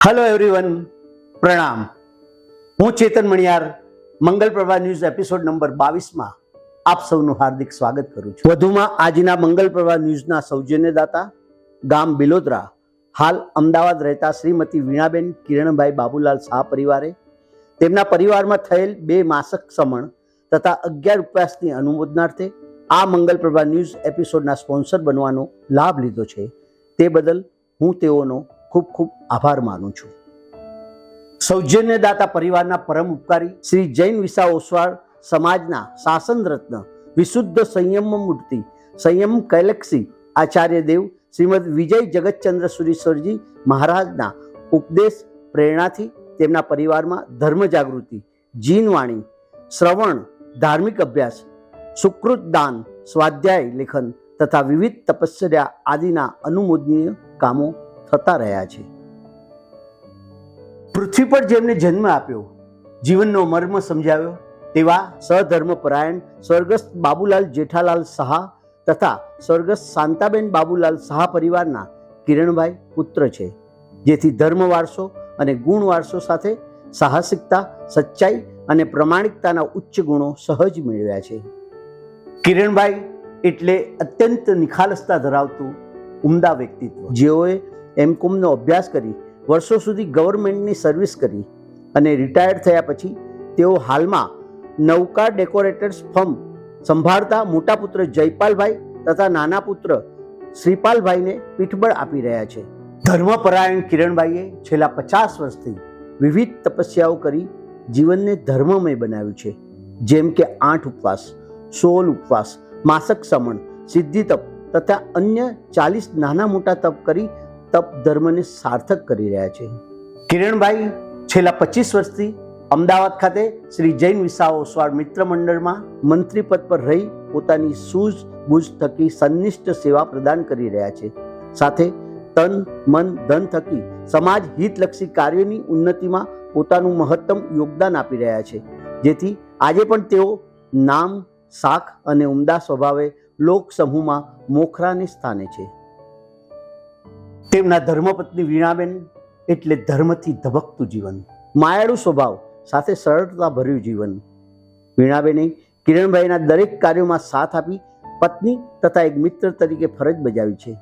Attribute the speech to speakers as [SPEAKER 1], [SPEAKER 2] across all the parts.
[SPEAKER 1] Hello everyone, પ્રણામ. હું ચેતન મણિયાર મંગલ Prabha news episode number 22માં આપ સૌનું હાર્દિક સ્વાગત કરું છું. વધુમાં આજના મંગલ પ્રભા ન્યૂઝના સૌજન્યદાતા ગામ બિલોદરા, હાલ અમદાવાદ રહેતા શ્રીમતી વીણાબેન કિરણભાઈ બાબુલાલ શાહ પરિવારે તેમના પરિવારમાં થયેલ 2 માસક સમણ તથા 11 ઉપવાસની અનુમોદનાર્થે આ મંગલ પ્રભા ન્યૂઝ એપિસોડના સ્પોન્સર બનવાનો લાભ લીધો છે. તે બદલ હું તેઓનો ખૂબ ખૂબ આભાર માનું છું. સૌજન્યદાતા પરિવારના પરમ ઉપકારી શ્રી જૈન વિસા ઓસવાળ સમાજના શાસન રત્ન વિશુદ્ધ સંયમ મૂર્તિ સંયમ કૈલક્ષી આચાર્ય દેવ શ્રીમદ વિજય જગતચંદ્ર સુરીશ્વરજી મહારાજના ઉપદેશ પ્રેરણાથી તેમના પરિવારમાં ધર્મ જાગૃતિ, જીનવાણી, શ્રવણ, ધાર્મિક અભ્યાસ, સુકૃત દાન, સ્વાધ્યાય લેખન તથા વિવિધ તપસ્યા આદિના અનુમોદનીય કામો થતા રહ્યા છે. પૃથ્વી પર જેમને જન્મ આપ્યો, જીવનનો મર્મ સમજાવ્યો તેવા સધર્મપરાયણ સ્વર્ગસ્થ બાબુલાલ જેઠાલાલ શાહ તથા સ્વર્ગસ્થ શાંતાબેન બાબુલાલ શાહ પરિવારના કિરણભાઈ પુત્ર છે, જેથી ધર્મ વારસો અને ગુણ વારસો સાથે સાહસિકતા, સચ્ચાઈ અને પ્રામાણિકતાના ઉચ્ચ ગુણો સહજ મેળવ્યા છે. કિરણભાઈ એટલે અત્યંત નિખાલસતા ધરાવતું ઉમદા વ્યક્તિત્વ, જેઓએ એમકોમનો અભ્યાસ કરી વર્ષો સુધી ગવર્મેન્ટની સર્વિસ કરી અને રિટાયર્ડ થયા પછી તેઓ હાલમાં નૌકા ડેકોરેટર્સ ફર્મ સંભાળતા મોટા પુત્ર જયપાલભાઈ તથા નાના પુત્ર શ્રીપાલભાઈને પીઠબળ આપી રહ્યા છે. ધર્મપરાયણ કિરણભાઈએ છેલ્લા 50 વર્ષથી વિવિધ તપસ્યાઓ કરી જીવનને ધર્મમય બનાવ્યું છે, જેમ કે 8 ઉપવાસ, 16 ઉપવાસ, માસક સમણ, સિદ્ધિ તપ તથા અન્ય 40 નાના મોટા તપ કરી તપ ધર્મને સાર્થક કરી રહ્યા છે. કિરણભાઈ છેલ્લા 25 વર્ષથી અમદાવાદ ખાતે શ્રી જૈન વિસા ઓસવાળ મિત્ર મંડળમાં મંત્રી પદ પર રહી પોતાની સૂઝબૂઝ થકી સંનિષ્ઠ સેવા પ્રદાન કરી રહ્યા છે. સાથે તન, મન, ધન થકી સમાજ હિતલક્ષી કાર્યોની ઉન્નતિમાં પોતાનું મહત્તમ યોગદાન આપી રહ્યા છે, જેથી આજે પણ તેઓ નામ, શાખ અને ઉમદા સ્વભાવે લોક સમૂહમાં મોખરાને સ્થાને છે. તેમના ધર્મપત્ની વીણાબેન એટલે ધર્મથી ધબકતું જીવન, માયાળુ સ્વભાવ સાથે સરળતા ભર્યું જીવન. વીણાબેને કિરણભાઈના દરેક કાર્યોમાં સાથ આપી પત્ની તથા એક મિત્ર તરીકે ફરજ બજાવી છે.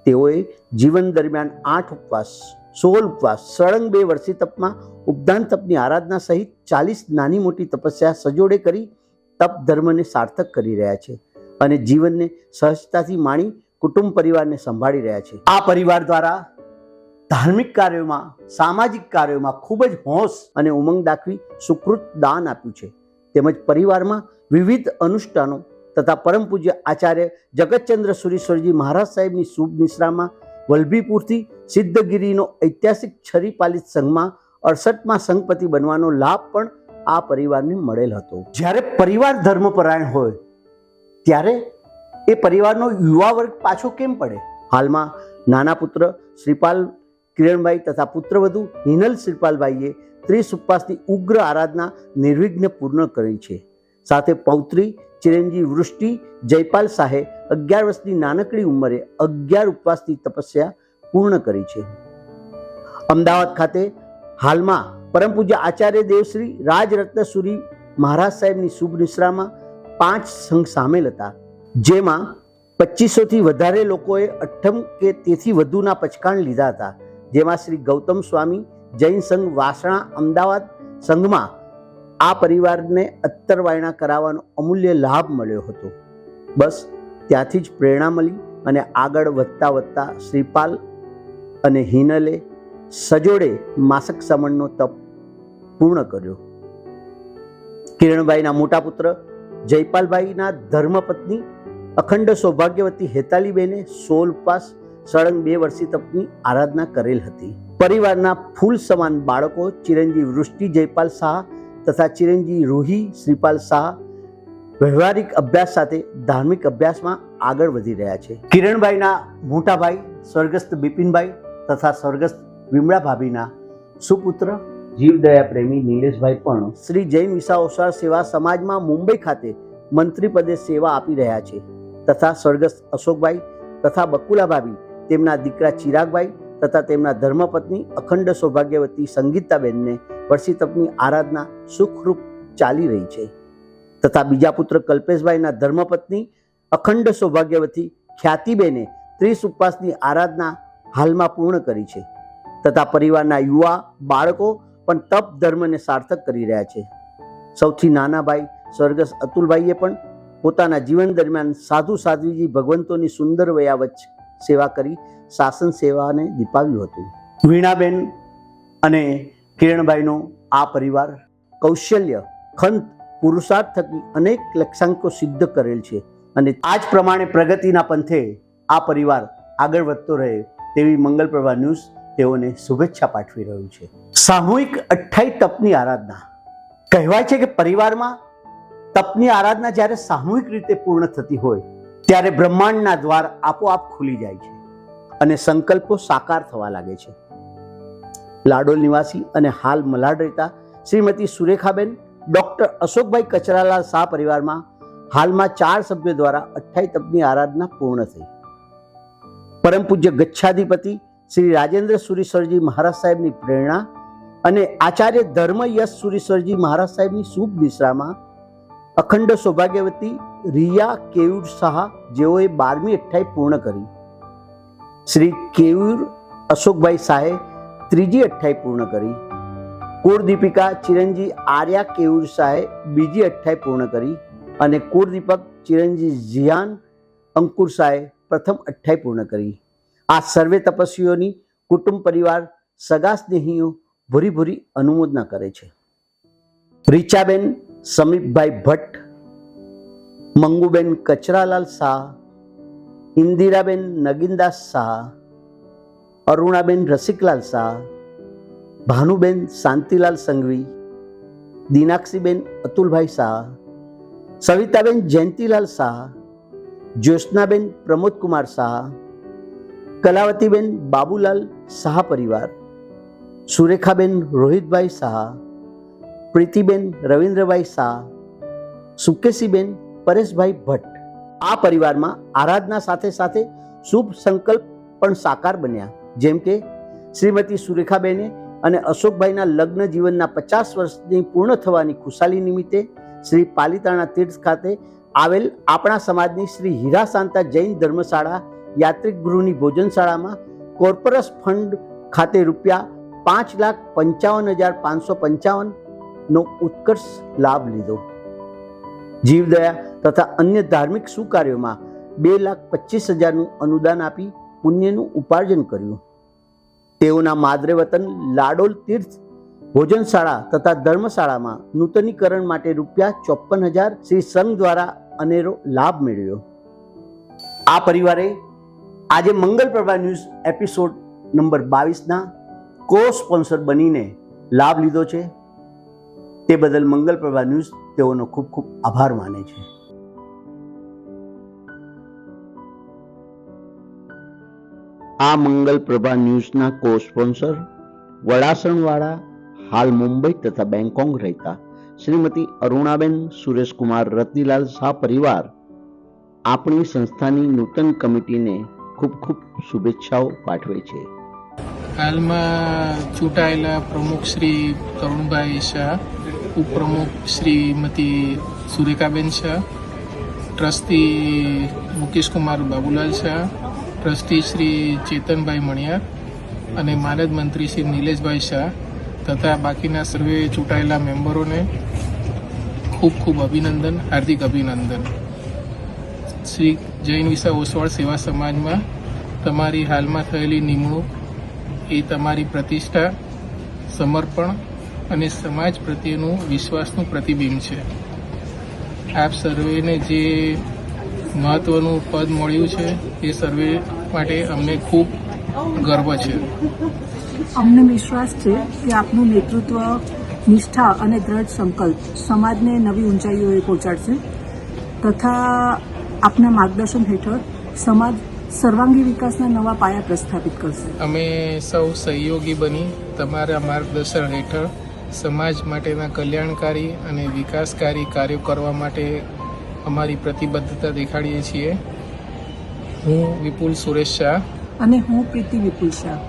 [SPEAKER 1] તેઓએ જીવન દરમિયાન 8 ઉપવાસ, 16 ઉપવાસ, સળંગ 2 વર્ષી તપમાં ઉપદાન તપની આરાધના સહિત 40 નાની મોટી તપસ્યા સજોડે કરી તપ ધર્મને સાર્થક કરી રહ્યા છે અને જીવનને સહજતાથી માણી કુટુંબ પરિવારને સંભાળી રહ્યા છે. આ પરિવાર દ્વારા ધાર્મિક કાર્યોમાં, સામાજિક કાર્યોમાં ખૂબ જ હોંશ અને ઉમંગ દાખવી સુકૃત દાન આપ્યું છે, તેમજ પરિવારમાં વિવિધ અનુષ્ઠાનો તથા પરમ પૂજ્ય આચાર્ય જગતચંદ્ર સુરીશ્વરજી મહારાજ સાહેબની શુભ નિશ્રામાં વલભીપુરથી સિદ્ધગીરીનો ઐતિહાસિક છરીપાલિત સંઘમાં 68માં સંઘપતિ બનવાનો લાભ પણ આ પરિવારને મળેલ હતો. જ્યારે પરિવાર ધર્મપરાયણ હોય ત્યારે એ પરિવારનો યુવા વર્ગ પાછો કેમ પડે? હાલમાં નાના પુત્ર શ્રીપાલ કિરણભાઈ તથા પુત્રવધુ હિનલ શ્રીપાલભાઈએ 30 ઉપવાસની ઉગ્ર આરાધના નિર્વિઘ્ન પૂર્ણ કરી છે. સાથે પૌત્રી ચિરંજીવ વૃષ્ટિ જયપાલ શાહે 11 વર્ષની નાનકડી ઉંમરે 11 ઉપવાસની તપસ્યા પૂર્ણ કરી છે. અમદાવાદ ખાતે હાલમાં પરમ પૂજ્ય આચાર્ય દેવશ્રી રાજરત્નસુરી મહારાજ સાહેબની શુભ નિશ્રામાં 5 સંઘ સામેલ હતા, જેમાં 2500થી વધારે લોકોએ 8મ કે તેથી વધુના પચકાણ લીધા હતા. જેમાં શ્રી ગૌતમ સ્વામી જૈન સંઘ વાસણા અમદાવાદ સંઘમાં આ પરિવારને અત્તરવાયણા કરાવવાનો અમૂલ્ય લાભ મળ્યો હતો. બસ ત્યાંથી જ પ્રેરણા મળી અને આગળ વધતા શ્રીપાલ અને હિનલે સજોડે માસક સમણનો તપ પૂર્ણ કર્યો. કિરણભાઈના મોટા પુત્ર જયપાલભાઈના ધર્મપત્ની અખંડ સૌભાગ્યવતી હેતાલીબેને 16 ઉપવાસ, સળંગ 2 વર્ષી તપની આરાધના કરેલ હતી. પરિવારના ફૂલ સમાન બાળકો ચિરંજીવ વૃષ્ટિ જયપાલ શાહ તથા ચિરંજીવ રૂહી શ્રીપાલ શાહ વ્યવહારિક અભ્યાસ સાથે ધાર્મિક અભ્યાસમાં આગળ વધી રહ્યા છે. કિરણભાઈના મોટા ભાઈ સ્વર્ગસ્થ બિપિનભાઈ તથા સ્વર્ગસ્થ વિમળા ભાભીના સુપુત્ર જીવદયા પ્રેમી નિલેશભાઈ પણ શ્રી જૈન વિસા ઓસવાળ સેવા સમાજમાં મુંબઈ ખાતે મંત્રી પદે સેવા આપી રહ્યા છે તથા સ્વર્ગસ્થ અશોકભાઈ તથા બકુલા ભાભી તેમના દીકરા ચિરાગભાઈ તથા તેમના ધર્મપત્ની અખંડ સૌભાગ્યવતી સંગીતાબેનને વર્ષી તપની આરાધના સુખરૂપ ચાલી રહી છે તથા બીજા પુત્ર કલ્પેશભાઈના ધર્મપત્ની અખંડ સૌભાગ્યવતી ખ્યાતિબેને 30 ઉપવાસની આરાધના હાલમાં પૂર્ણ કરી છે તથા પરિવારના યુવા બાળકો પણ તપ ધર્મને સાર્થક કરી રહ્યા છે. સૌથી નાના ભાઈ સ્વર્ગસ્થ અતુલભાઈએ પણ પોતાના જીવન દરમિયાન સાધુ સાધ્વીજી ભગવંતોની સુંદર વયાવચ સેવા કરી શાસન સેવાને દીપાવ્યું હતું. વીણાબેન અને કિરણભાઈનો આ પરિવાર કૌશલ્ય ખંત પુરુષાર્થ થકી અનેક લક્ષ્યાંકો સિદ્ધ કરેલ છે અને આ જ પ્રમાણે પ્રગતિના પંથે આ પરિવાર આગળ વધતો રહે તેવી મંગલપ્રભા ન્યૂઝ તેઓને શુભેચ્છા પાઠવી રહ્યું છે. સામૂહિક 28 તપની આરાધના. કહેવાય છે કે પરિવારમાં તપની આરાધના જ્યારે સામૂહિક રીતે પૂર્ણ થતી હોય ત્યારે બ્રહ્માંડના દ્વાર આપોઆપ ખુલી જાય છે અને સંકલ્પો સાકાર થવા લાગે છે. લાડોલ નિવાસી અને હાલ મલાડ રહેતા શ્રીમતી સુરેખાબેન ડોક્ટર અશોકભાઈ કચરાલાલ શાહ પરિવારમાં હાલમાં 4 સભ્યો દ્વારા 28 તપની આરાધના પૂર્ણ થઈ. પરમ પૂજ્ય ગચ્છાધિપતિ શ્રી રાજેન્દ્ર સુરીશ્વરજી મહારાજ સાહેબની પ્રેરણા અને આચાર્ય ધર્મ યશ સુરીશ્વરજી મહારાજ સાહેબની શુભ નિશ્રામાં અખંડ સૌભાગ્યવતી રિયા કેયુર શાહ જેઓએ 12મી 28 પૂર્ણ કરી. શ્રી કેયુર અશોકભાઈ શાહે 3જી 28 પૂર્ણ કરી. કુળદીપિકા ચિરંજી આર્યા કેયુર શાહે 2જી 28 પૂર્ણ કરી અને કુળદીપક ચિરંજી જિયાન અંકુર શાહે પ્રથમ 28 પૂર્ણ કરી. આ સર્વે તપસ્વીઓની કુટુંબ પરિવાર સગા સ્નેહીઓ ભૂરી ભૂરી અનુમોદના કરે છે. રીચાબેન સમીપભાઈ ભટ્ટ, મંગુબેન કચરાલાલ શાહ, ઇન્દિરાબેન નગીનદાસ શાહ, અરુણાબેન રસિકલાલ શાહ, ભાનુબેન શાંતિલાલ સંઘવી, દીનાક્ષીબેન અતુલભાઈ શાહ, સવિતાબેન જયંતિલાલ શાહ, જ્યોત્સનાબેન પ્રમોદકુમાર શાહ, કલાવતીબેન બાબુલાલ શાહ પરિવાર, સુરેખાબેન રોહિતભાઈ શાહ, પ્રીતિબેન રવિન્દ્રભાઈ શાહ, સુકેશીબેન પરેશભાઈ ભટ્ટ. આ પરિવારમાં આરાધના સાથે સાથે શુભ સંકલ્પ પણ સાકાર બન્યા. જેમ કે શ્રીમતી સુરેખાબેને અને અશોકભાઈના લગ્ન જીવનના 50 વર્ષની પૂર્ણ થવાની ખુશાલી નિમિત્તે શ્રી પાલિતાણા તીર્થ ખાતે આવેલ આપણા સમાજની શ્રી હીરા શાંતા જૈન ધર્મશાળા યાત્રિક ગૃહની ભોજનશાળામાં કોર્પોરસ ફંડ ખાતે ₹5,55,555 નો ઉત્કર્ષ લાભ લીધો. જીવદયા તથા અન્ય ધાર્મિક સુકાર્યોમાં 2,25,000 અનુદાન આપી પુણ્યનું ઉપાર્જન કર્યું. તેઓના માદરે વતન લાડોલ તીર્થ ભોજનશાળા તથા ધર્મશાળામાં નૂતનીકરણ માટે ₹54,000 શ્રી સંઘ દ્વારા અનેરો લાભ મેળવ્યો. આ પરિવારે આજે મંગલપ્રભા ન્યૂઝ એપિસોડ નંબર 22ના કો સ્પોન્સર બનીને લાભ લીધો છે. તે બદલ મંગલપ્રભા ન્યૂઝ તેઓનો ખૂબ ખૂબ આભાર માને છે. આ મંગલપ્રભા ન્યૂઝના કો સ્પોન્સર વડાસણવાળા હાલ મુંબઈ તથા બેંકોક રહેતા શ્રીમતી અરુણાબેન સુરેશકુમાર રત્નીલાલ શાહ પરિવાર આપણી સંસ્થાની નૂતન કમિટીને ખૂબ ખૂબ શુભેચ્છાઓ પાઠવે છે.
[SPEAKER 2] હાલમાં ચૂંટાયેલા પ્રમુખ શ્રી તરુણભાઈ શાહ, ઉપપ્રમુખ શ્રીમતી સુરેખાબેન શાહ, ટ્રસ્ટી મુકેશકુમાર બાબુલાલ શાહ, ટ્રસ્ટી શ્રી ચેતનભાઈ મણિયાર અને માનદ મંત્રી શ્રી નિલેશભાઈ શાહ તથા બાકીના સર્વે ચૂંટાયેલા મેમ્બરોને ખૂબ ખૂબ અભિનંદન, હાર્દિક અભિનંદન. શ્રી જૈન વિસા ઓસવાળ સેવા સમાજમાં તમારી હાલમાં થયેલી નિમણૂક એ તમારી પ્રતિષ્ઠા, સમર્પણ અને સમાજ પ્રત્યેનું વિશ્વાસનું પ્રતિબિંબ છે. આપ સર્વેને જે મહત્વનું પદ મળ્યું છે એ સર્વે માટે અમને ખૂબ ગર્વ છે.
[SPEAKER 3] અમને વિશ્વાસ છે કે આપનું નેતૃત્વ, નિષ્ઠા અને દ્રઢ સંકલ્પ સમાજને નવી ઊંચાઈઓએ પહોંચાડશે તથા આપના માર્ગદર્શન હેઠળ સમાજ સર્વાંગી વિકાસના નવા પાયા પ્રસ્થાપિત કરશે. અમે
[SPEAKER 2] સૌ સહયોગી બની તમારા માર્ગદર્શન હેઠળ સમાજ માટેના કલ્યાણકારી અને વિકાસકારી કાર્યો કરવા માટે અમારી પ્રતિબદ્ધતા દેખાડીએ છીએ. હું વિપુલ સુરેશ શાહ
[SPEAKER 3] અને હું પ્રીતિ વિપુલ શાહ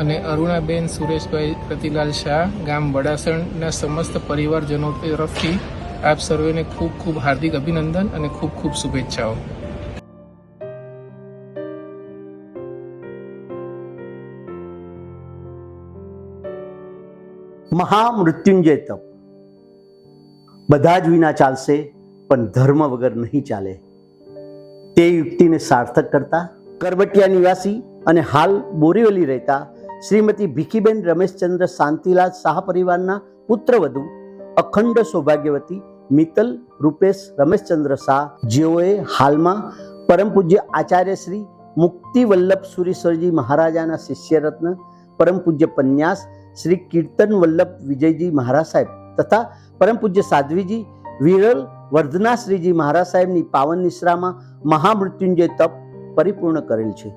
[SPEAKER 2] અને અરુણાબેન સુરેશભાઈ રતિલાલ શાહ, ગામ વડાસણના સમસ્ત પરિવારજનો તરફથી આપ સર્વેને ખૂબ ખૂબ હાર્દિક અભિનંદન અને ખૂબ ખૂબ શુભેચ્છાઓ.
[SPEAKER 1] મહામૃત્યુંજય તપ. બધા જ વિના ચાલશે, પણ ધર્મ વગર નહીં ચાલે. તે યુક્તિને સાર્થક કરતા કરબટિયા નિવાસી અને હાલ બોરીવલી રહેતા શ્રીમતી ભીખીબેન રમેશચંદ્ર શાંતિલાલ શાહ પરિવારના પુત્રવધુ અખંડ સૌભાગ્યવતી મિત્તલ રૂપેશ રમેશચંદ્ર શાહ, જેઓએ હાલમાં પરમ પૂજ્ય આચાર્ય શ્રી મુક્તિ વલ્લભ સુરીશ્વરજી મહારાજાના શિષ્યરત્ન પરમ પૂજ્ય પન્યાસ શ્રી કીર્તન વલ્લભ વિજયજી મહારાજ સાહેબ તથા પરમ પૂજ્ય સાધ્વીજી વિરલ વર્ધના શ્રીજી મહારાજ સાહેબની પાવન નિશ્રામાં મહામૃત્યુંજય તપ પરિપૂર્ણ કરેલ છે.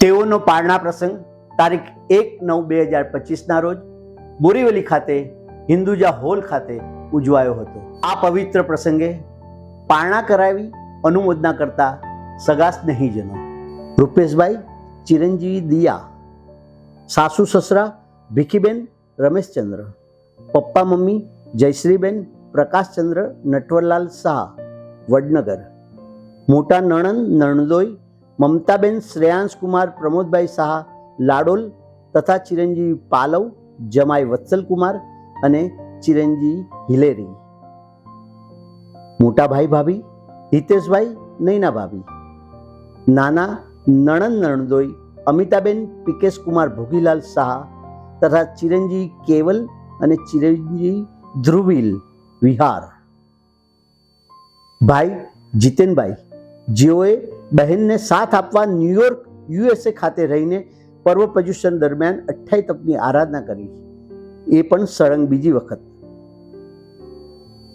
[SPEAKER 1] તેઓનો પારણા પ્રસંગ તારીખ 1/9/2025 રોજ બોરીવલી ખાતે હિન્દુજા હોલ ખાતે ઉજવાયો હતો. આ પવિત્ર પ્રસંગે પારણા કરાવી અનુમોદના કરતા સગા સ્નેહીજનો રૂપેશભાઈ ચિરંજીવી દિયા, સાસુ સસરા ભીખીબેન રમેશચંદ્ર, પપ્પા મમ્મી જયશ્રીબેન પ્રકાશચંદ્ર નટવરલાલ શાહ વડનગર, મોટા નણંદ નણદોઈ મમતાબેન શ્રેયાંશકુમાર પ્રમોદભાઈ શાહ લાડોલ તથા ચિરંજીવી પાલવ જમાઈ વત્સલકુમાર અને ચિરંજીવી હિલેરી, મોટા ભાઈ ભાભી હિતેશભાઈ નૈના ભાભી, નાના નણંદ નણદોઈ અમિતાબેન પિકેશ કુમાર ભોગીલાલ શાહ તથા ચિરંજીવી કેવલ અને ચિરંજીવી ધ્રુવીલ વિહાર, ભાઈ જીતેનભાઈ, જેઓએ બહેનને સાથ આપવા ન્યુયોર્ક USA ખાતે રહીને પર્વ પર્યુષણ દરમિયાન 28 તપની આરાધના કરી, એ પણ સળંગ બીજી વખત.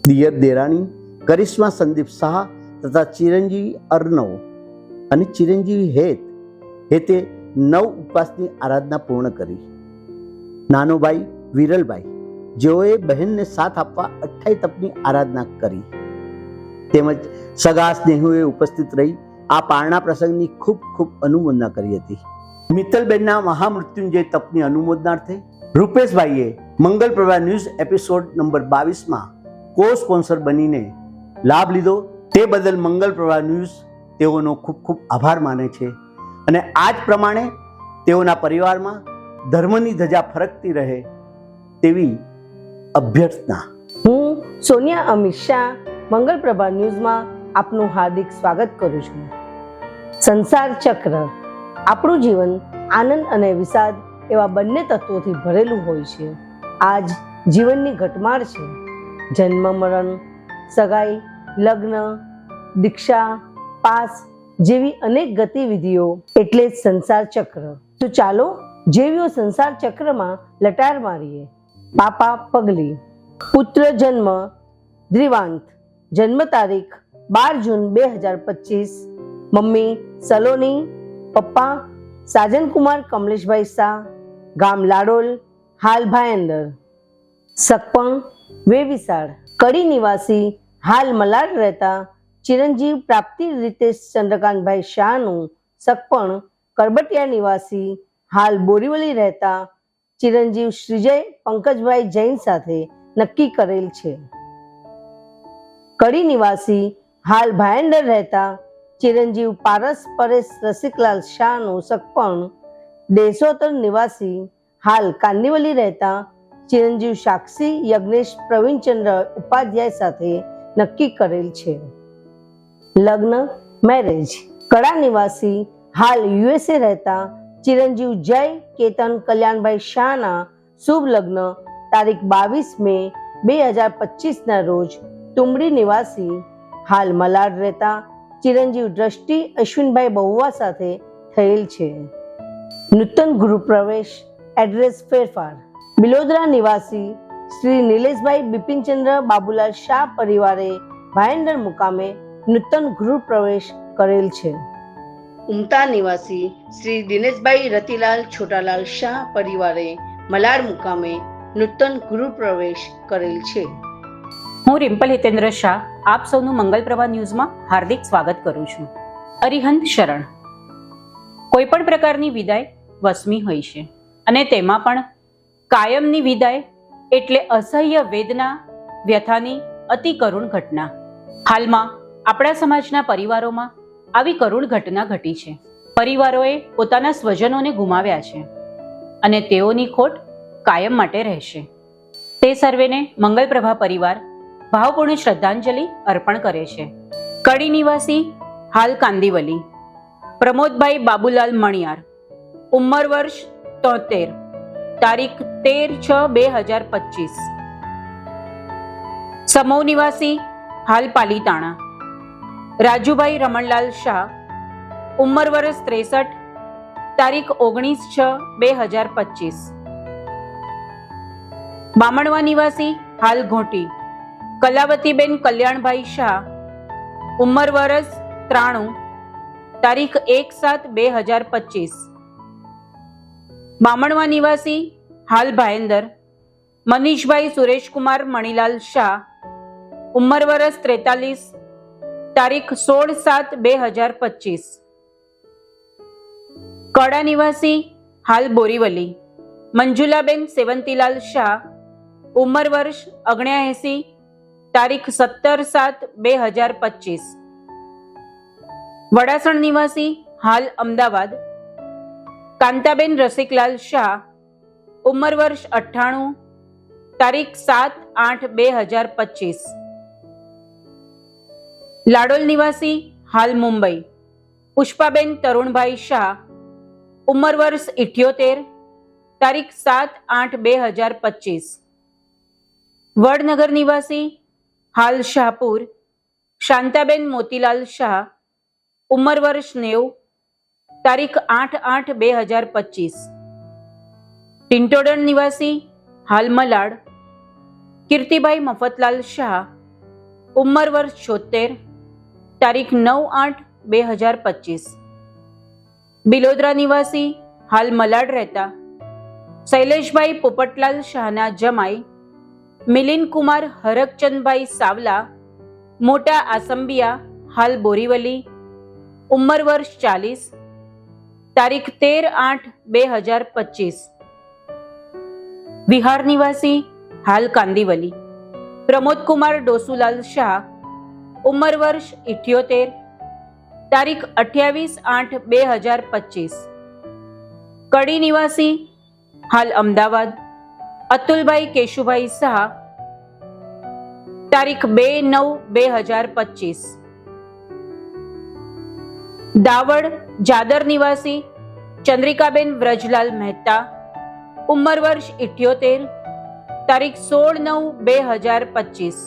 [SPEAKER 1] દિયર દેરાણી કરિશ્મા સંદીપ શાહ તથા ચિરંજીવી અર્ણવ અને ચિરંજીવી હેતે 9 ઉપવાસની આરાધના પૂર્ણ કરી. નાનો ભાઈ વિરલભાઈ, જેઓએ બહેનને સાથ આપવા 28 તપની આરાધના કરી, તેમજ સગા સ્નેહીઓએ ઉપસ્થિત રહી આ પારણા પ્રસંગની ખૂબ ખૂબ અનુમોદના કરી હતી. મિત્તલબેનના મહામૃત્યુંજય તપની અનુમોદનાર્થે રૂપેશભાઈએ મંગલ પ્રભા ન્યૂઝ એપિસોડ નંબર 22માં કો સ્પોન્સર બનીને લાભ લીધો. તે બદલ મંગલ પ્રભા ન્યૂઝ તેઓનો ખૂબ ખૂબ આભાર માને છે અને આ જ પ્રમાણે તેઓના પરિવારમાં ધર્મની ધજા ફરકતી રહે તેવી અભ્યર્થના.
[SPEAKER 4] હું સોનિયા અમિત શાહ મંગલ પ્રભા ન્યૂઝમાં આપનું હાર્દિક સ્વાગત કરું છું. સંસાર ચક્ર. આપણું જીવન આનંદ અને વિષાદ એવા બંને તત્વોથી ભરેલું હોય છે. આજ જીવનની ઘટમાળ છે. જન્મ મરણ, સગાઈ, લગ્ન, દીક્ષા, પાસ જેવી અનેક ગતિવિધિઓ એટલે જ સંસાર ચક્ર. તો ચાલો જેવીઓ સંસાર ચક્રમાં લટાર મારીએ. પાપા પગલી. પુત્ર જન્મ દ્રિવાંત, જન્મ તારીખ 12 જૂન 2025, મમ્મી સલોની, પપ્પા સાજનકુમાર કમલેશભાઈ શાહ, ગામ લાડોલ, હાલ ભાયંદર. સગપણ વેવિસાળ, કડી નિવાસી, હાલ મલાડ રહેતા ચિરંજીવ પ્રાપ્તિ રીતેશ ચંદ્રકાંતભાઈ શાહનું સગપણ કરબટિયા નિવાસી, હાલ બોરીવલી રહેતા ચિરંજીવ શ્રીજય પંકજભાઈ જૈન સાથે નક્કી કરેલ છે. કડી નિવાસી, હાલ ભાયંદર રહેતા ચિરંજીવ પારસ પરેશ રસિકલાલ શાહનું સગપણ દેશોત્તર નિવાસી, હાલ કાંદીવલી રહેતા ચિરંજીવ સાક્ષી યજ્ઞેશ પ્રવીણચંદ્ર ઉપાધ્યાય સાથે નક્કી કરેલ છે. લગ્ન મેરેજ. કડા નિવાસી, હાલ USA રહેતા ચિરંજીવ જય કેતન કલ્યાણભાઈ શાહના શુભ લગ્ન તારીખ 22 મે 2025 રોજ તુંબડી નિવાસી, હાલ મલાડ રહેતા ચિરંજીવ દ્રષ્ટિ અશ્વિનભાઈ બહુવા સાથે થયેલ છે. નૂતન ગૃહ પ્રવેશ, એડ્રેસ ફેરફાર. બિલોદરા નિવાસી શ્રી નિલેશભાઈ બિપિનચંદ્ર બાબુલાલ શાહ પરિવારે ભાયંદર મુકામે નૂતન ગૃહ પ્રવેશ કરેલ છે. ઉમતા નિવાસી શ્રી દિનેશભાઈ રતિલાલ છોટાલાલ શાહ પરિવારે મલાડ મુકામે નૂતન ગૃહ પ્રવેશ કરેલ છે.
[SPEAKER 5] હું રિમ્પલ હિતેન્દ્ર શાહ આપ સૌનું મંગલ પ્રભા ન્યૂઝમાં હાર્દિક સ્વાગત કરું છું. અરિહંત શરણ. કોઈ પણ પ્રકારની વિદાય વસમી હોય છે, અને તેમાં પણ કાયમની વિદાય એટલે અસહ્ય વેદના, વ્યથાની અતિ કરુણ ઘટના. હાલમાં આપણા સમાજના પરિવારોમાં આવી કરુણ ઘટના ઘટી છે. પરિવારોએ પોતાના સ્વજનોને ગુમાવ્યા છે અને તેઓની ખોટ કાયમ માટે રહેશે. તે સર્વેને મંગલપ્રભા પરિવાર ભાવપૂર્ણ શ્રદ્ધાંજલિ અર્પણ કરે છે. કડી નિવાસી હાલ કાંદીવલી પ્રમોદભાઈ બાબુલાલ મણિયાર, ઉંમર વર્ષ 73, તારીખ 13/6/2025. સમૌ નિવાસી હાલ પાલીતાણા રાજુભાઈ રમણલાલ શાહ, ઉંમર વર્ષ 63, તારીખ 19/6/2025. બામણવા નિવાસી હાલ ઘોટી કલાવતીબેન કલ્યાણભાઈ શાહ, ઉંમર વર્ષ 93, તારીખ 1/7/2025. બામણવા નિવાસી હાલ ભાયંદર મનીષભાઈ સુરેશકુમાર મણીલાલ શાહ, ઉંમર વર્ષ 43, તારીખ 16/7/2025. કડા નિવાસી હાલ બોરીવલી મંજુલાબેન સેવંતીલાલ શાહ, ઉંમર વર્ષ 79, તારીખ 17/7/2025. વડાસણ નિવાસી હાલ અમદાવાદ કાંતાબેન રસિકલાલ શાહ, ઉંમર વર્ષ 98, તારીખ 7/8/2025. લાડોલ નિવાસી હાલ મુંબઈ પુષ્પાબેન તરુણભાઈ શાહ, ઉંમર વર્ષ 78, તારીખ 7/8/2025. વડનગર નિવાસી હાલ શાહપુર શાંતાબેન મોતીલાલ શાહ, ઉંમર વર્ષ 90, તારીખ 8/8/2025. ટિંટોડણ નિવાસી હાલ મલાડ કીર્તિભાઈ મફતલાલ શાહ, ઉંમર વર્ષ 76, તારીખ 9/8/2025. બિલોદરા નિવાસી હાલ મલાડ રહેતા શૈલેષભાઈ પોપટલાલ શાહના જમાઈ મિલિંદ કુમાર હરકચંદભાઈ સાવલા, મોટા આસંબિયા હાલ બોરીવલી, ઉંમર વર્ષ 40, તારીખ 13/8/2025. વિહાર નિવાસી હાલ કાંદીવલી પ્રમોદકુમાર ડોસુલાલ શાહ, ઉંમર વર્ષ 78, તારીખ 28/8/2025. કડી નિવાસી હાલ અમદાવાદ અતુલભાઈ કેશુભાઈ શાહ, તારીખ 2/9/2025. દાવડ જાદર નિવાસી ચંદ્રિકાબેન વ્રજલાલ મહેતા, ઉંમર વર્ષ 78, તારીખ 16/9/2025.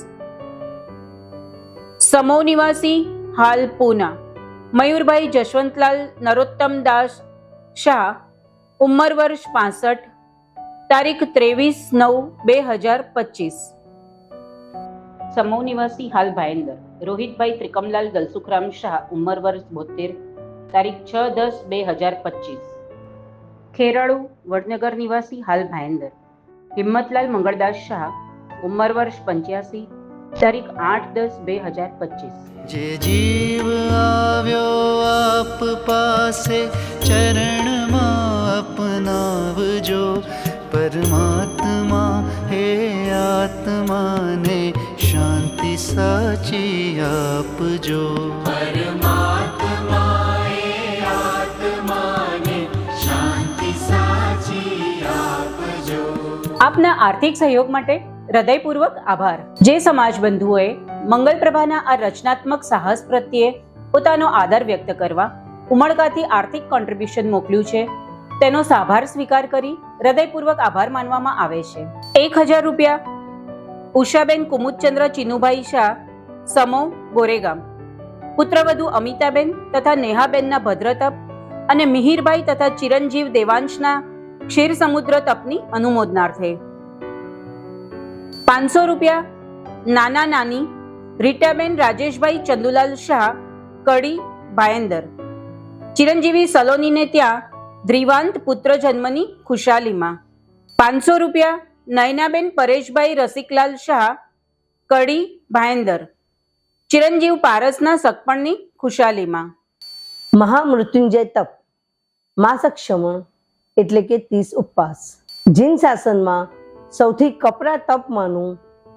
[SPEAKER 5] સમૌ નિવાસી હાલ પૂના મયુરભાઈ જશવંતલાલ નરોત્તમદાસ શાહ, ઉંમર વર્ષ 65, તારીખ 23/9/2025. સમૌ નિવાસી હાલ ભાયંદર રોહિતભાઈ ત્રિકમલાલ દલસુખરામ શાહ, ઉંમર વર્ષ 72, તારીખ 6/10/2025. ખેરાળુ વડનગર નિવાસી હાલ ભાયંદર હિંમતલાલ મંગળદાસ શાહ, ઉંમર વર્ષ 85, તારીખ 8/10/2025.
[SPEAKER 6] જે જીવ આવ્યો આપ પાસે ચરણમાં અપનાવજો, પરમાત્મા હે આત્માને શાંતિ સાચી આપજો. પરમાત્મા હે આત્માને શાંતિ સાચી આપજો.
[SPEAKER 5] આપના આર્થિક સહયોગ માટે હૃદયપૂર્વક આભાર. જે સમાજ બંધુઓએ મંગલપ્રભાના આ રચનાત્મક સાહસ પ્રત્યે પોતાનો આદર વ્યક્ત કરવા ઉમળકાથી આર્થિક કોન્ટ્રીબ્યુશન મોકલ્યું છે, તેનો સાભાર સ્વીકાર કરી હૃદયપૂર્વક આભાર માનવામાં આવે છે. 1000 રૂપિયા ઉષાબેન કુમુદચંદ્ર ચિનુભાઈ શાહ, સમો ગોરેગામ, પુત્રવધુ અમિતાબેન તથા નેહાબેનના ભદ્રતપ અને મિહિરભાઈ તથા ચિરંજીવ દેવાંશના ક્ષીર સમુદ્ર તપની અનુમોદનાર્થે. 500 રૂપિયા નાના નાની રીટાબેન રાજેશભાઈ ચંદુલાલ શાહ, કડી ભાયંદર, ચિરંજીવી સલોનીને ત્યાં દ્રિવાંત પુત્ર જન્મની ખુશાલીમાં. 500 રૂપિયા નયનાબેન પરેશભાઈ રસિકલાલ શાહ, કડી ભાયંદર, ચિરંજીવ પારસના સગપણની ખુશાલીમાં.
[SPEAKER 4] મહામૃત્યુંજય તપ, માસક્ષમણ, એટલે કે 30 ઉપવાસ. જીન શાસનમાં સૌથી કપરા તપમાંનું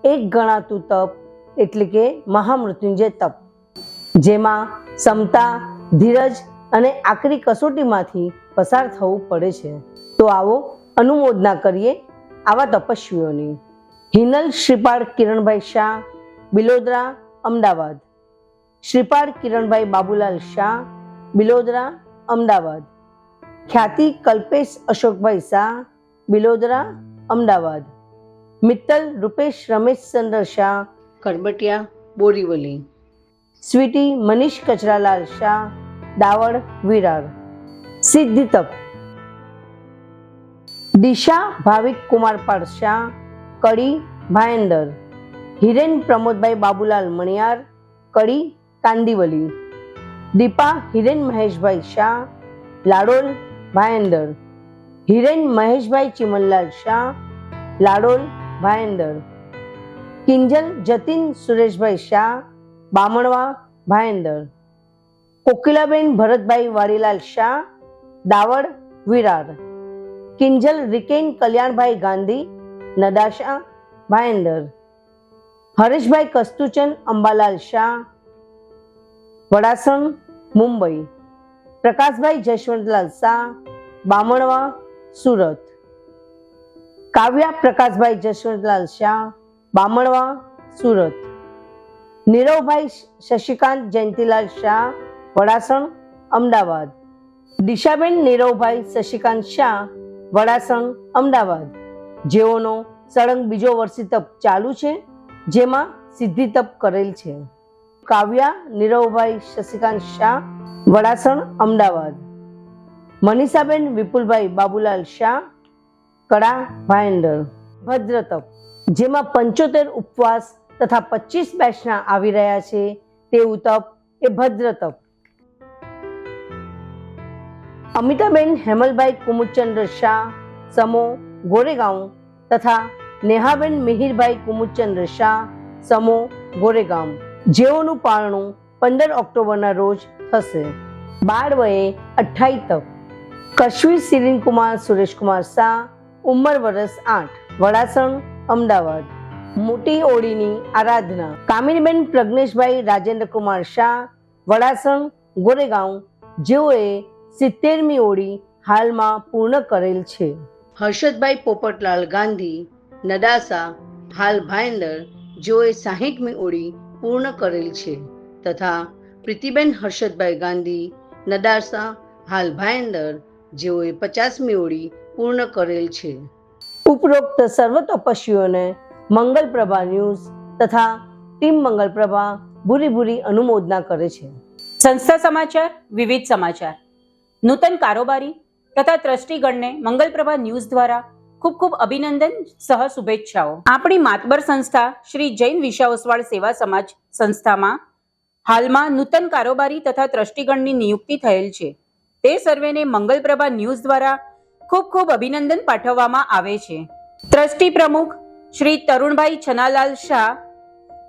[SPEAKER 4] એક ગણાતું તપ એટલે કે મહામૃત્યુંજય તપ, જેમાં ક્ષમતા, ધીરજ અને આકરી કસોટીમાંથી પસાર થવું પડે છે. તો આવો અનુમોદના કરીએ આવા તપસ્વીઓની. હિનલ શ્રીપાળ કિરણભાઈ શાહ, બિલોદરા, અમદાવાદ. શ્રીપાળ કિરણભાઈ બાબુલાલ શાહ, બિલોદરા, અમદાવાદ. ખ્યાતિ કલ્પેશ અશોકભાઈ શાહ, બિલોદરા, અમદાવાદ. મિત્તલ રૂપેશ રમેશચંદ્ર શાહ, કરબટિયા, બોરીવલી. સ્વીટી મનીષ કચરાલાલ શાહ, દાવડ, વિરાર. સિદ્ધિ તપ. દિશા ભાવિક કુમારપાળ શાહ, કડી, ભાયંદર. હિરેન પ્રમોદભાઈ બાબુલાલ મણિયાર, કડી, કાંદીવલી. દીપા હિરેન મહેશભાઈ શાહ, લાડોલ, ભાયંદર. હિરેન મહેશભાઈ ચિમનલાલ શાહ, લાડોલ, ભાયંદર. કિંજલ જતીન સુરેશભાઈ શાહ, બામણવા, ભાયંદર. કોકિલાબેન ભરતભાઈ વાડીલાલ શાહ, દાવડ, વિરાર. કિંજલ રિકેન કલ્યાણભાઈ ગાંધી, નદાશા, ભાયંદર. હરેશભાઈ કસ્તુચંદ અંબાલાલ શાહ, વડાસણ, મુંબઈ. પ્રકાશભાઈ જશવંતલાલ શાહ, બામણવા, સુરત. કાવ્યા પ્રકાશભાઈ જશવંતલાલ શાહ, બામણવા, સુરત. નીરવભાઈ શશિકાંત જયંતિલાલ શાહ, વડાસણ, અમદાવાદ. દિશાબેન નીરવભાઈ શશિકાંત શાહ, વડાસણ, અમદાવાદ, જેઓનો સળંગ બીજો વર્ષી તપ ચાલુ છે, જેમાં સિદ્ધિ તપ કરેલ છે. કાવ્યા નીરવભાઈ શશિકાંત શાહ, વડાસણ, અમદાવાદ. મનીષાબેન વિપુલભાઈ બાબુલાલ શાહ, કડા, ભાયંદર. ભદ્ર તપ, જેમાં 75 ઉપવાસ તથા 25 બેચના આવી રહ્યા છે તેવું તપ એ ભદ્ર તપ. અમિતાબેન હેમલભાઈ કુમુદચંદ્ર શાહ, સમો, ગોરેગાંવ તથા નેહાબેન મિહિરભાઈ કુમુદચંદ્ર શાહ, સમો, ગોરેગાંવ, જેઓનું પારણું 15 ઓક્ટોબરના રોજ થશે. બાળ વયે 28 તપ. કશ્વી શિરીનકુમાર સુરેશકુમાર શાહ, ઉંમર વર્ષ 8, વડાસણ, અમદાવાદ. મોટી ઓળીની આરાધના. કામિનીબેન પ્રજ્ઞેશભાઈ રાજેન્દ્રકુમાર શાહ, વડાસણ, ગોરેગાંવ, જેઓએ 70મી ઓળી હાલમાં પૂર્ણ કરેલ છે. હર્ષદભાઈ પોપટલાલ ગાંધી, નદાસા, હાલ ભાયંદર, જેઓએ 60મી ઓળી પૂર્ણ કરેલ છે, તથા પ્રીતિબેન હર્ષદભાઈ ગાંધી, નદાસા, હાલ ભાયંદર, જેઓએ 50મી ઓળી પૂર્ણ કરેલ છે. ઉપરોક્ત સર્વ તપસ્વીઓને મંગલપ્રભા ન્યૂઝ તથા ટીમ મંગલપ્રભા ભૂરી ભૂરી અનુમોદના કરે છે.
[SPEAKER 5] સંસ્થા સમાચાર, વિવિધ સમાચાર, નૂતન કારોબારી તથા ટ્રસ્ટીગણને મંગલપ્રભા ન્યૂઝ દ્વારા ખૂબ ખૂબ અભિનંદન સહ શુભેચ્છાઓ. આપણી માતબર સંસ્થા શ્રી જૈન વિશાવસવાળ સેવા સમાજ સંસ્થામાં હાલમાં નૂતન કારોબારી તથા ટ્રસ્ટીગણની નિયુક્તિ થયેલ છે. તે સર્વેને મંગલપ્રભા ન્યૂઝ દ્વારા ખૂબ ખૂબ અભિનંદન પાઠવવામાં આવે છે. ટ્રસ્ટી પ્રમુખ શ્રી તરુણભાઈ છનાલાલ શાહ,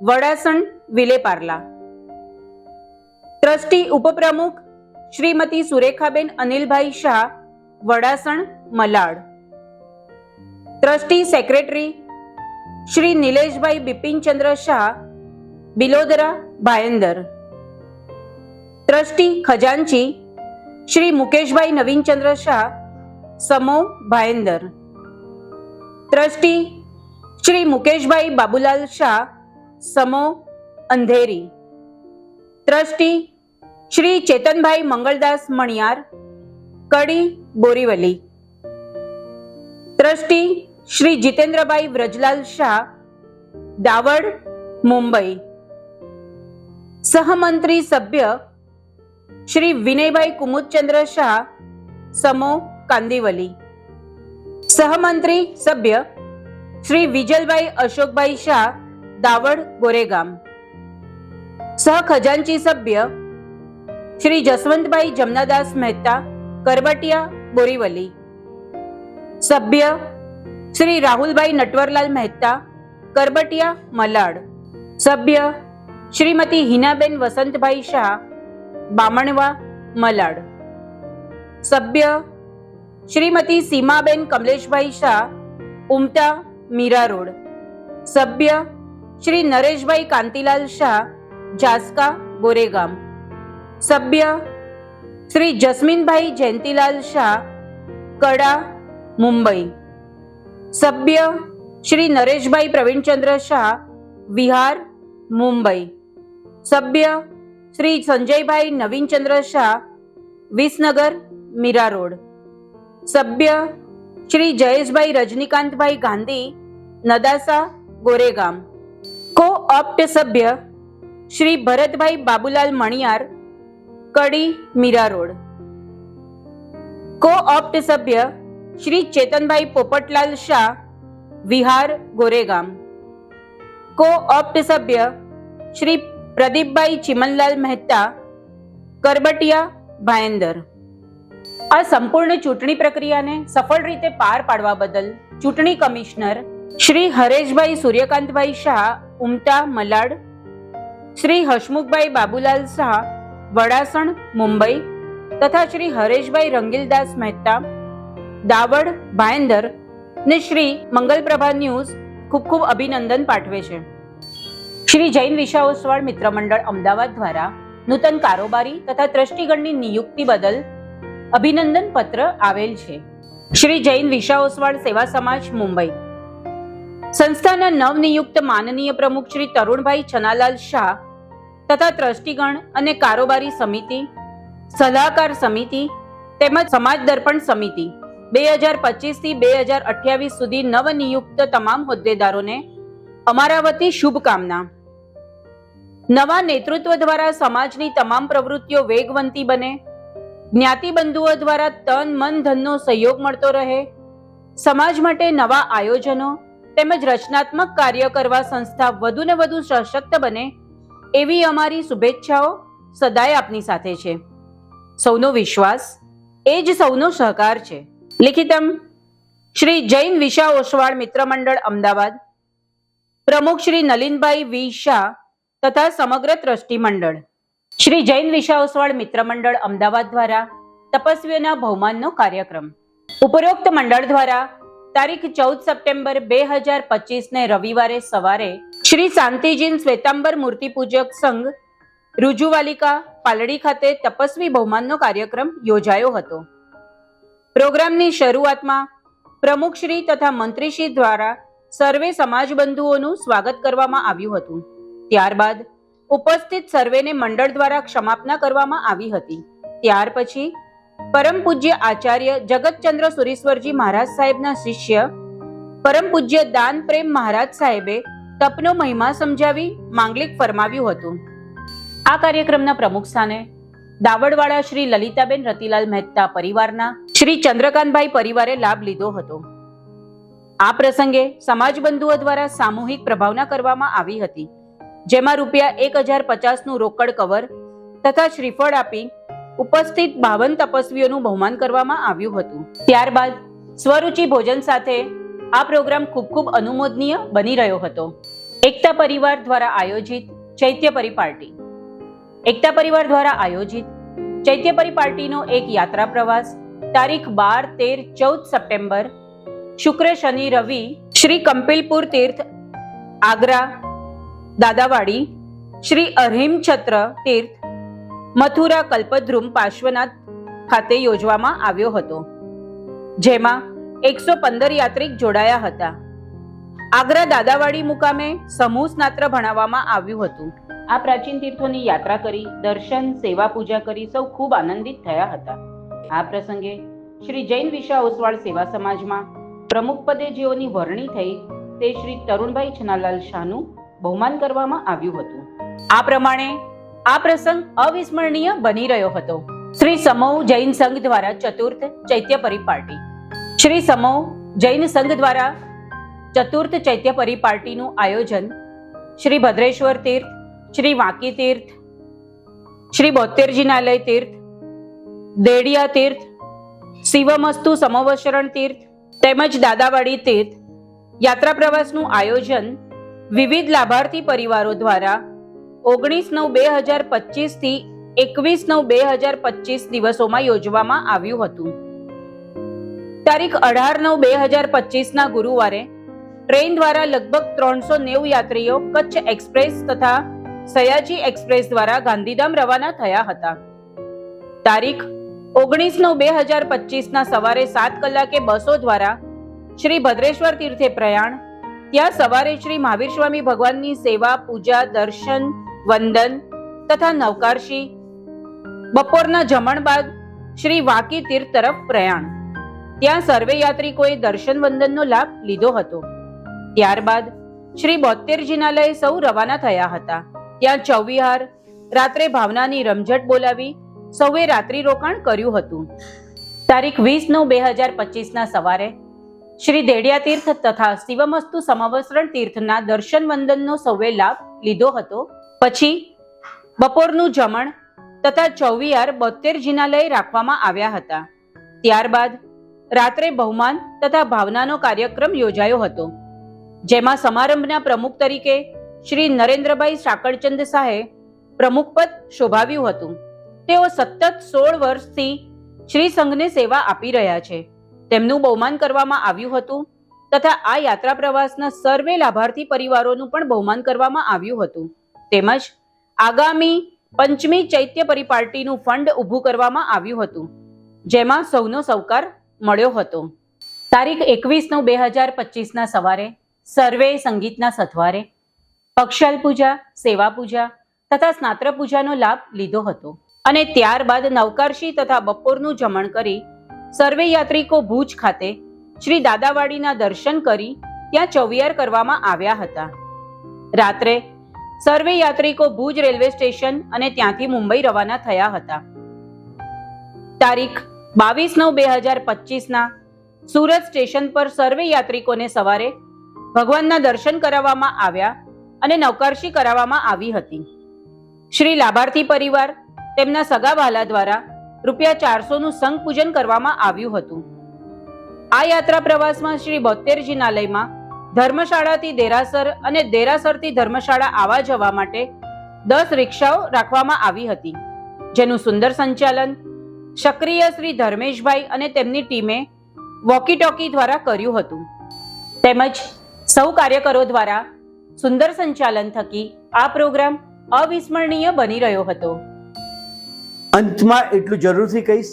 [SPEAKER 5] વડાસણ, વિલેપાર્લા. ટ્રસ્ટી ઉપપ્રમુખ શ્રીમતી સુરેખાબેન અનિલભાઈ શાહ, વડાસણ, મલાડ. ટ્રસ્ટી સેક્રેટરી શ્રી નિલેશભાઈ બિપિનચંદ્ર શાહ, બિલોદરા, ભાયંદર. ટ્રસ્ટી ખજાનચી શ્રી મુકેશભાઈ નવીનચંદ્ર શાહ, સમો, ભાયંદર. ટ્રસ્ટી શ્રી મુકેશભાઈ બાબુલાલ શાહ, સમો, અંધેરી. ટ્રસ્ટી શ્રી ચેતનભાઈ મંગળદાસ મણિયાર, કડી, બોરીવલી. ટ્રસ્ટી શ્રી જીતેન્દ્રભાઈ વ્રજલાલ શાહ, દાવડ, મુંબઈ. સહમંત્રી સભ્ય શ્રી વિનયભાઈ કુમુદચંદ્ર શાહ, સમો, કાંદીવલી. સહમંત્રી સભ્ય શ્રી વિજલભાઈ અશોકભાઈ શાહ, દાવડ, ગોરેગામ. સહખજાનચી સભ્ય શ્રી જસવંતભાઈ જમનાદાસ મહેતા, કરબટિયા, બોરીવલી. સભ્ય શ્રી રાહુલભાઈ નટવરલાલ મહેતા, કરબટિયા, મલાડ. સભ્ય શ્રીમતી હિનાબેન વસંતભાઈ શાહ, બામણવા, મલાડ. સભ્ય શ્રીમતી સીમાબેન કમલેશભાઈ શાહ, ઉમટા, મીરા રોડ. સભ્ય શ્રી નરેશભાઈ કાંતિલાલ શાહ, જાસકા, ગોરેગામ. સભ્ય શ્રી જસ્મીનભાઈ જયંતિલાલ શાહ, કડા, મુંબઈ. સભ્ય શ્રી નરેશભાઈ પ્રવીણચંદ્ર શાહ, વિહાર, મુંબઈ. સભ્ય શ્રી સંજયભાઈ નવીનચંદ્ર શાહ, વિસનગર, મીરા રોડ. સભ્ય શ્રી જયેશભાઈ રજનીકાંતભાઈ ગાંધી, નદાસા, ગોરેગામ. કો-ઓપ્ટ સભ્ય શ્રી ભરતભાઈ બાબુલાલ મણિયાર, કડી, મીરા રોડ. કો-ઓપ્ટ સભ્ય શ્રી ચેતનભાઈ પોપટલાલ શાહ, વિહાર, ગોરેગામ. કો-ઓપ્ટ સભ્ય શ્રી પ્રદીપભાઈ ચિમનલાલ મહેતા, કરબટિયા, ભાયંદર. આ સંપૂર્ણ ચૂંટણી પ્રક્રિયાને સફળ રીતે પાર પાડવા બદલ ચૂંટણી કમિશનર શ્રી હરેશભાઈ સૂર્યકાંતભાઈ શાહ, ઉમટા, મલાડ, શ્રી હસમુખભાઈ બાબુલાલ શાહ, વડાસણ, મુંબઈ તથા શ્રી હરેશભાઈ રંગીલદાસ મહેતા, દાવડ, ભાયંદર ને શ્રી મંગલપ્રભા ન્યૂઝ ખૂબ ખૂબ અભિનંદન પાઠવે છે. શ્રી જૈન વિશા ઓસવાળ મિત્ર મંડળ અમદાવાદ દ્વારા નૂતન કારોબારી તથા ટ્રસ્ટીગણની નિયુક્તિ બદલ અભિનંદન પત્ર આવેલ છે. શ્રી જૈન વિશા ઓસવાળ સેવા સમાજ, મુંબઈ. સંસ્થાના નવનિયુક્ત માનનીય પ્રમુખ શ્રી તરુણભાઈ છનાલાલ શાહ તથા ટ્રસ્ટીગણ અને કારોબારી સમિતિ, સલાહકાર સમિતિ તેમજ સમાજ દર્પણ સમિતિ 2025 થી 2028 સુધી નવનિયુક્ત તમામ હોદ્દેદારોને અમારા વતી શુભકામના. નવા નેતૃત્વ દ્વારા સમાજની તમામ પ્રવૃત્તિઓ વેગવંતી બને, જ્ઞાતિબંધુઓ દ્વારા તન મન ધનનો સહયોગ મળતો રહે, સમાજ માટે નવા આયોજનો તેમજ રચનાત્મક કાર્ય કરવા સંસ્થા વધુ ને વધુ સશક્ત બને એવી અમારી શુભેચ્છાઓ સદાય આપની સાથે છે. સૌનો વિશ્વાસ એ જ સૌનો સહકાર છે. લિખિતમ શ્રી જૈન વિશા ઓસવાળ મિત્ર મંડળ અમદાવાદ, પ્રમુખ શ્રી નલિનભાઈ વી શાહ તથા સમગ્ર ટ્રસ્ટી મંડળ. શ્રી જૈન વિશા ઓસવાળ મિત્ર મંડળ અમદાવાદ દ્વારા તપસ્વીઓના બહુમાનનો કાર્યક્રમ. ઉપરોક્ત મંડળ દ્વારા તારીખ 14 સપ્ટેમ્બર 2025 ને રવિવારે સવારે શ્રી શાંતિજીન શ્વેતાંબર મૂર્તિ પૂજક સંઘ, રુજુવાલિકા, પાલડી ખાતે તપસ્વી બહુમાનનો કાર્યક્રમ યોજાયો હતો. પ્રોગ્રામની શરૂઆતમાં પ્રમુખશ્રી તથા મંત્રીશ્રી દ્વારા સર્વે સમાજ બંધુઓનું સ્વાગત કરવામાં આવ્યું હતું. ત્યારબાદ ઉપસ્થિત સર્વેને મંડળ દ્વારા ક્ષમાપના કરવામાં આવી હતી. ત્યાર પછી પરમ પૂજ્ય આચાર્ય જગતચંદ્ર સુરીશ્વરજી મહારાજ સાહેબના શિષ્ય પરમ પૂજ્ય દાન પ્રેમ મહારાજ સાહેબે તપનો મહિમા સમજાવી માંગલિક ફરમાવ્યું હતું. આ કાર્યક્રમના પ્રમુખ સ્થાને દાવડવાળા શ્રી લલિતાબેન રતિલાલ મહેતા પરિવારના શ્રી ચંદ્રકાંતભાઈ પરિવારે લાભ લીધો હતો. આ પ્રસંગે સમાજ બંધુઓ દ્વારા સામૂહિક પ્રભાવના કરવામાં આવી હતી, જેમાં ₹1050નું રોકડ કવર તથા શ્રીફળ આપી ઉપસ્થિત 52 તપસ્વીઓનું બહુમાન કરવામાં આવ્યું હતું. ત્યારબાદ સ્વરૂચિ ભોજન સાથે આ પ્રોગ્રામ ખૂબ ખૂબ અનુમોદનીય બની રહ્યો હતો. એકતા પરિવાર દ્વારા આયોજિત ચૈત્યપરી પાર્ટી. એકતા પરિવાર દ્વારા આયોજિત ચૈત્યપરી પાર્ટીનો એક યાત્રા પ્રવાસ તારીખ 12, 13, 14 સપ્ટેમ્બર શુક્ર, શનિ, રવિ શ્રી કંપિલપુર તીર્થ, આગ્રા, દાદાવાડી, શ્રી અરહિમ છત્ર તીર્થ, મથુરા, કલ્પદ્રુમ, પાર્શ્વનાથ ખાતે યોજવામાં આવ્યો હતો, જેમાં 115 યાત્રિક જોડાયા હતા. આગ્રા દાદાવાડી મુકામે સમૂહ સ્નાત્ર ભણાવવામાં આવ્યું હતું. આ પ્રાચીન તીર્થોની યાત્રા કરી દર્શન, સેવા, પૂજા કરી સૌ ખૂબ આનંદિત થયા હતા. આ પ્રસંગે શ્રી જૈન વિશા ઓસવાળ સેવા સમાજમાં પ્રમુખ પદે જેઓની વરણી થઈ તે શ્રી તરુણભાઈ છનાલાલ શાહનું બહુમાન કરવામાં આવ્યું હતું. આ પ્રમાણે આ પ્રસંગ અવિસ્મરણીય બની રહ્યો હતો. શ્રી સમૂહ જૈન સંઘ દ્વારા ચતુર્થ ચૈત્યપરી પાર્ટી. શ્રી સમૂહ જૈન સંઘ દ્વારા ચતુર્થ ચૈત્યપરી પાર્ટીનું આયોજન શ્રી ભદ્રેશ્વર તીર્થ, શ્રી વાંકી તીર્થ, શ્રી બોત્તેરજીનાલય તીર્થ, દેડિયા તીર્થ, શિવમસ્તુ સમવશરણ તીર્થ તેમજ દાદાવાડી તીર્થ યાત્રા પ્રવાસનું આયોજન વિવિધ લાભાર્થી પરિવારો દ્વારા 19/9/2025 થી 21/9/2025 દિવસોમાં યોજવામાં આવ્યું હતું. તારીખ 18/9/2025 ગુરુવારે ટ્રેન દ્વારા લગભગ 390 યાત્રીઓ કચ્છ એક્સપ્રેસ તથા સયાજી એક્સપ્રેસ દ્વારા ગાંધીધામ રવાના થયા હતા. તારીખ 19/9/2025 સવારે 7 કલાકે બસો દ્વારા શ્રી ભદ્રેશ્વર તીર્થે પ્રયાણ. ત્યાં સવારે શ્રી મહાવીર સ્વામી ભગવાનની સેવા, પૂજા, દર્શન, વંદન તથા નવકારશી. બપોરના જમણ બાદ શ્રી વાકી તીર્થ તરફ પ્રયાણ. ત્યાં સર્વે યાત્રિકોએ દર્શન વંદનનો લાભ લીધો હતો. ત્યારબાદ શ્રી 72 જિનાલયે સૌ રવાના થયા હતા. ત્યાં ચૌવિહાર, રાત્રે ભાવનાની રમઝટ બોલાવી સૌએ રાત્રિ રોકાણ કર્યું હતું. તારીખ 20/9/2025 સવારે શ્રી દેડિયા તીર્થ તથા શિવમસ્તુ સમવસ્ત્રણ તીર્થના દર્શન વંદનનો સૌએ લાભ લીધો હતો. પછી બપોરનું જમણ તથા ચૌવિહાર 72 જિનાલયે રાખવામાં આવ્યા હતા. ત્યારબાદ રાત્રે બહુમાન તથા ભાવનાનો કાર્યક્રમ યોજાયો હતો, જેમાં સમારંભના પ્રમુખ તરીકે શ્રી નરેન્દ્રભાઈ સાકળચંદ શાહે પ્રમુખપદ શોભાવ્યું હતું. તેઓ સતત 16 વર્ષથી શ્રી સંઘને સેવા આપી રહ્યા છે. તેમનું બહુમાન કરવામાં આવ્યું હતું તથા આ યાત્રા પ્રવાસના સર્વે લાભાર્થી પરિવારોનું પણ બહુમાન કરવામાં આવ્યું હતું. તેમજ આગામી 5મી ચૈત્ય પરિપાટીનું ફંડ ઊભું કરવામાં આવ્યું હતું, જેમાં સૌનો સહકાર મળ્યો હતો. તારીખ 21/9/2025 સવારે સર્વે સંગીતના સથવારે પક્ષાલ પૂજા, સેવા પૂજા તથા સ્નાત્ર પૂજાનો લાભ લીધો હતો અને ત્યારબાદ નવકારશી તથા બપોરનું જમણ કરી સર્વે યાત્રિકો ભુજ ખાતે શ્રી દાદાવાડીના દર્શન કરી ત્યાં ચૌવિહાર કરવામાં આવ્યા હતા. રાત્રે સર્વે યાત્રિકો ભુજ રેલવે સ્ટેશન અને ત્યાંથી મુંબઈ રવાના થયા હતા. તારીખ 22/9/2025 સુરત સ્ટેશન પર સર્વે યાત્રિકોને સવારે ભગવાનના દર્શન કરાવવામાં આવ્યા અને નવકારશી કરાવવામાં આવી હતી. શ્રી લાભાર્થી પરિવાર તેમના સગા વહાલા દ્વારા ₹400 નું સંઘ પૂજન કરવામાં આવ્યું હતું. આ યાત્રા પ્રવાસમાં શ્રી 72 જિનાલયમાં ધર્મશાળાથી દેરાસર અને દેરાસરથી ધર્મશાળા આવવા જવા માટે 10 રિક્ષાઓ રાખવામાં આવી હતી, જેનું સુંદર સંચાલન સક્રિય શ્રી ધર્મેશભાઈ અને તેમની ટીમે વોકી ટોકી દ્વારા કર્યું હતું. તેમજ સૌ કાર્યકરો દ્વારા સુંદર સંચાલન થકી આ પ્રોગ્રામ અવિસ્મરણીય બની રહ્યો હતો.
[SPEAKER 1] અંતમાં એટલું જરૂરથી કહીશ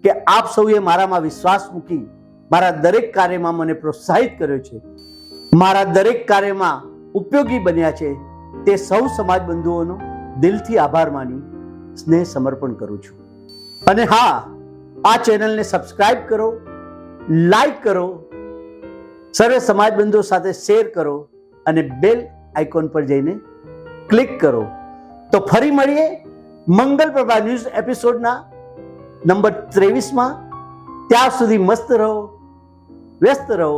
[SPEAKER 1] કે આપ સૌએ મારામાં વિશ્વાસ મૂકી મારા દરેક કાર્યમાં મને પ્રોત્સાહિત કર્યો છે, મારા દરેક કાર્યમાં ઉપયોગી બન્યા છે. તે સૌ સમાજ બંધુઓનો દિલથી આભાર માની સ્નેહ સમર્પણ કરું છું. અને હા, આ ચેનલને સબસ્ક્રાઇબ કરો, લાઈક કરો, સર્વે સમાજ બંધુઓ સાથે શેર કરો અને બેલ આઇકોન પર જઈને ક્લિક કરો. તો ફરી મળીએ મંગલ પ્રભા ન્યૂઝ એપિસોડના નંબર 23માં. ત્યાં સુધી મસ્ત રહો, વ્યસ્ત રહો,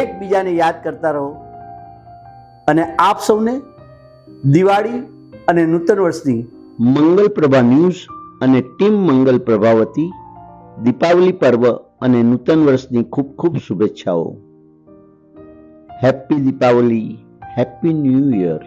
[SPEAKER 1] એકબીજાને યાદ કરતા રહો અને આપ સૌને દિવાળી અને નૂતન વર્ષની મંગલ પ્રભા ન્યૂઝ અને ટીમ મંગલ પ્રભાવતી દીપાવલી પર્વ અને નૂતન વર્ષની ખૂબ ખૂબ શુભેચ્છાઓ. Happy Deepavali, happy new year.